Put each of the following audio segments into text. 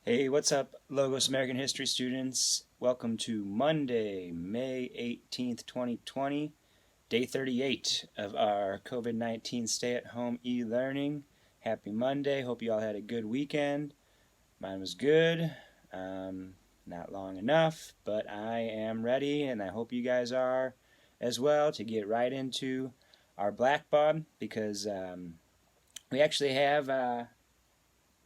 Hey, what's up, Logos American History students? Welcome to Monday, May 18th, 2020, day 38 of our COVID-19 stay-at-home e-learning. Happy Monday. Hope you all had a good weekend. Mine was good. Not long enough, but I am ready, and I hope you guys are as well, to get right into our Blackbaud, because we actually have a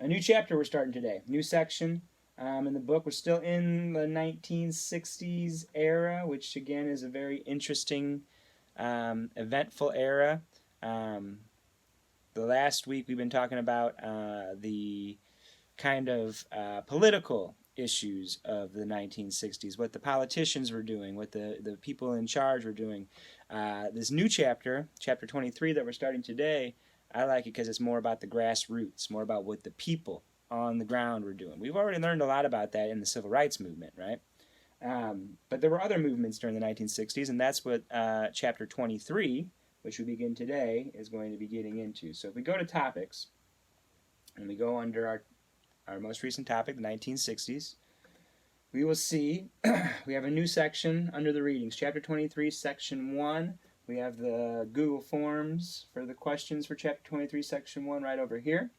new chapter we're starting today, new section in the book. We're still in the 1960s era, which again is a very interesting, eventful era. The last week we've been talking about the kind of political issues of the 1960s, what the politicians were doing, what the people in charge were doing. This new chapter, chapter 23 that we're starting today, I like it because it's more about the grassroots, more about what the people on the ground were doing. We've already learned a lot about that in the civil rights movement, right? But there were other movements during the 1960s, and that's what chapter 23, which we begin today, is going to be getting into. So if we go to topics, and we go under our most recent topic, the 1960s, we will see we have a new section under the readings. Chapter 23, section 1. We have the Google Forms for the questions for chapter 23, section 1 right over here.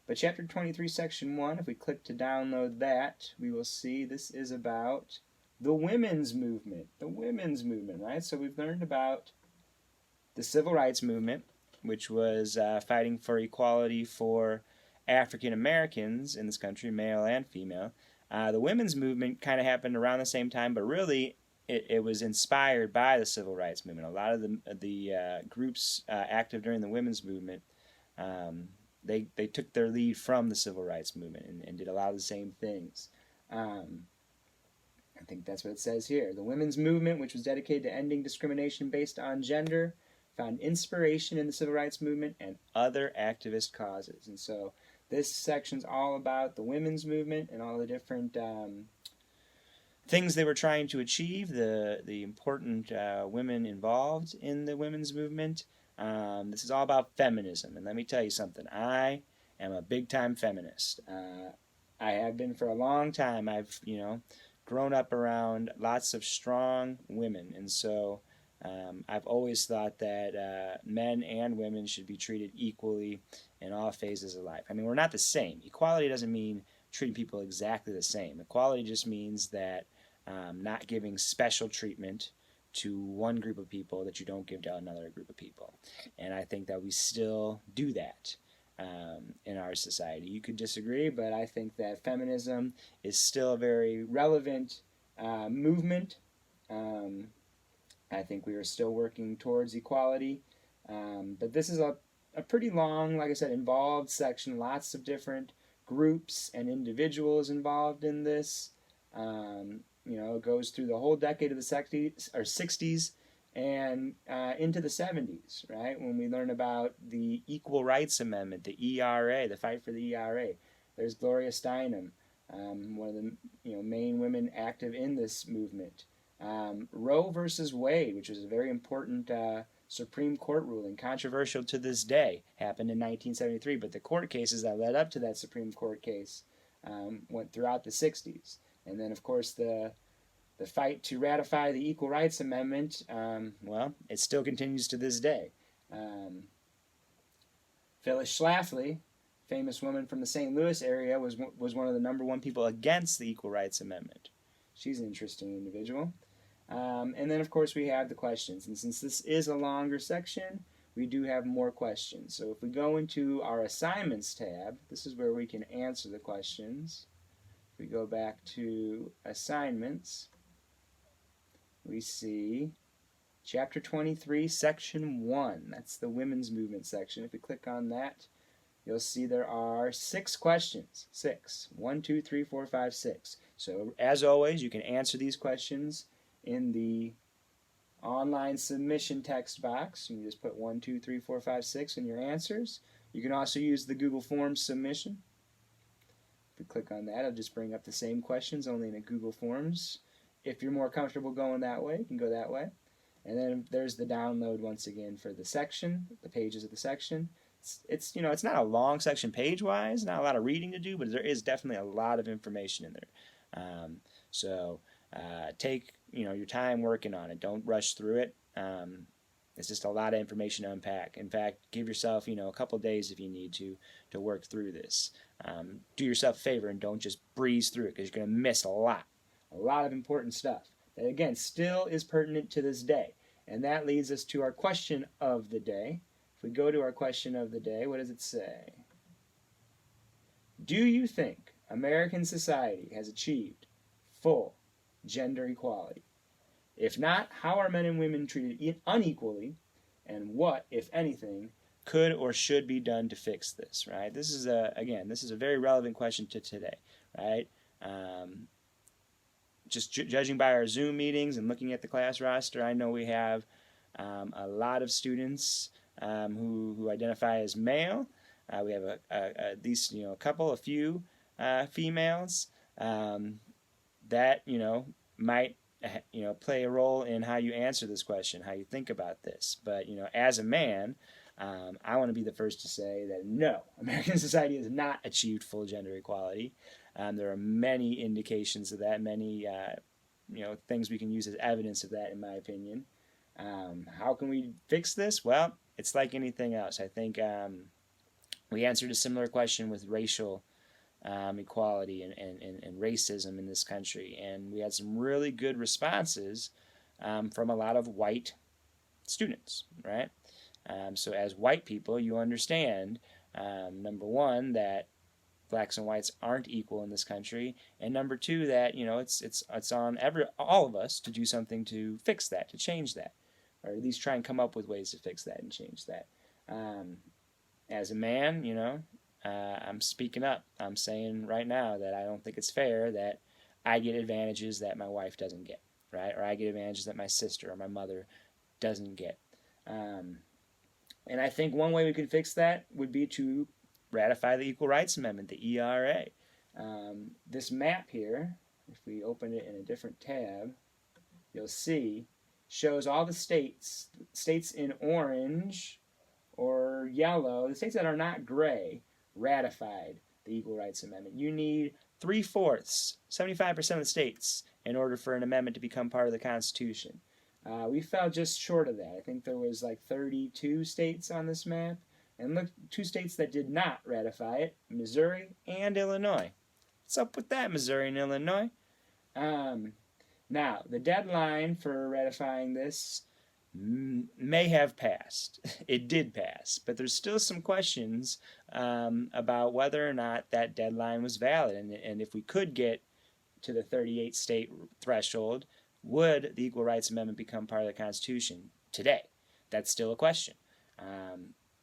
But chapter 23, section 1, if we click to download that, we will see this is about the women's movement. The women's movement, right? So we've learned about the civil rights movement, which was fighting for equality for African Americans in this country, male and female. The women's movement kind of happened around the same time, but really it was inspired by the civil rights movement. A lot of the groups active during the women's movement, they took their lead from the civil rights movement and did a lot of the same things. I think that's what it says here. The women's movement, which was dedicated to ending discrimination based on gender, found inspiration in the civil rights movement and other activist causes. And so this section's all about the women's movement and all the different things they were trying to achieve, the important women involved in the women's movement. This is all about feminism, and let me tell you something. I am a big-time feminist. I have been for a long time. I've grown up around lots of strong women, and so I've always thought that men and women should be treated equally in all phases of life. I mean, we're not the same. Equality doesn't mean treating people exactly the same. Equality just means that not giving special treatment to one group of people that you don't give to another group of people. And I think that we still do that in our society. You could disagree, but I think that feminism is still a very relevant movement. I think we are still working towards equality. But this is a pretty long, like I said, involved section. Lots of different groups and individuals involved in this. It goes through the whole decade of the 60s and into the 70s, right? When we learn about the Equal Rights Amendment, the ERA, the fight for the ERA. There's Gloria Steinem, one of the main women active in this movement. Roe versus Wade, which was a very important Supreme Court ruling, controversial to this day, happened in 1973, but the court cases that led up to that Supreme Court case went throughout the 60s. And then, of course, the fight to ratify the Equal Rights Amendment, it still continues to this day. Phyllis Schlafly, famous woman from the St. Louis area, was one of the #1 people against the Equal Rights Amendment. She's an interesting individual. And then, of course, we have the questions. And since this is a longer section, we do have more questions. So if we go into our assignments tab, this is where we can answer the questions. If we go back to assignments, we see chapter 23, section 1. That's the women's movement section. If we click on that, you'll see there are 6 questions. 6. 1, 2, 3, 4, 5, 6. So as always, you can answer these questions in the online submission text box. You can just put 1, 2, 3, 4, 5, 6 in your answers. You can also use the Google Forms submission. If we click on that, it'll just bring up the same questions, only in a Google Forms. If you're more comfortable going that way, you can go that way. And then there's the download once again for the section, the pages of the section. it's it's not a long section page-wise, not a lot of reading to do, but there is definitely a lot of information in there. So take your time working on it. Don't rush through it. It's just a lot of information to unpack. In fact, give yourself a couple days if you need to work through this. Do yourself a favor and don't just breeze through it, because you're going to miss a lot of important stuff that, again, still is pertinent to this day. And that leads us to our question of the day. If we go to our question of the day, what does it say? Do you think American society has achieved full gender equality? If not, how are men and women treated unequally, and what, if anything, could or should be done to fix this? Right? This is a very relevant question to today. Right? Just judging by our Zoom meetings and looking at the class roster, I know we have a lot of students who identify as male. We have at least a few females that might play a role in how you answer this question, how you think about this. But as a man, I want to be the first to say that no, American society has not achieved full gender equality. There are many indications of that, many things we can use as evidence of that, in my opinion. How can we fix this? Well, it's like anything else. I think we answered a similar question with racial equality and racism in this country, and we had some really good responses from a lot of white students, right? So as white people, you understand, number one, that blacks and whites aren't equal in this country, and number two, that it's on all of us to do something to fix that, to change that, or at least try and come up with ways to fix that and change that. As a man, I'm speaking up. I'm saying right now that I don't think it's fair that I get advantages that my wife doesn't get, right? Or I get advantages that my sister or my mother doesn't get. And I think one way we could fix that would be to ratify the Equal Rights Amendment, the ERA. This map here, if we open it in a different tab, you'll see, shows all the states in orange or yellow, the states that are not gray, ratified the Equal Rights Amendment. You need 3/4, 75% of the states, in order for an amendment to become part of the Constitution. We fell just short of that. I think there was like 32 states on this map. And look, 2 states that did not ratify it, Missouri and Illinois. What's up with that, Missouri and Illinois? Now, the deadline for ratifying this may have passed. It did pass, but there's still some questions about whether or not that deadline was valid, and if we could get to the 38 state threshold, would the Equal Rights Amendment become part of the Constitution today? That's still a question.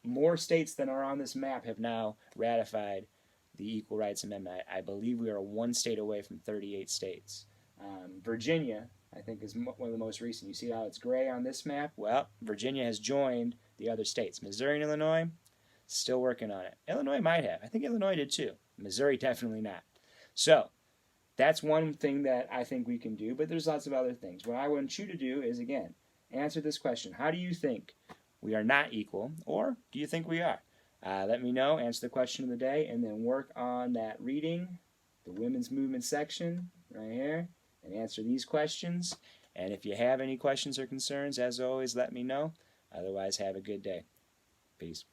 More states than are on this map have now ratified the Equal Rights Amendment. I believe we are 1 state away from 38 states. Virginia, I think, is one of the most recent. You see how it's gray on this map? Well, Virginia has joined the other states. Missouri and Illinois, still working on it. Illinois might have. I think Illinois did too. Missouri, definitely not. So, that's one thing that I think we can do, but there's lots of other things. What I want you to do is, again, answer this question. How do you think we are not equal, or do you think we are? Let me know, answer the question of the day, and then work on that reading, the women's movement section right here, and answer these questions. And if you have any questions or concerns, as always, let me know. Otherwise, have a good day. Peace.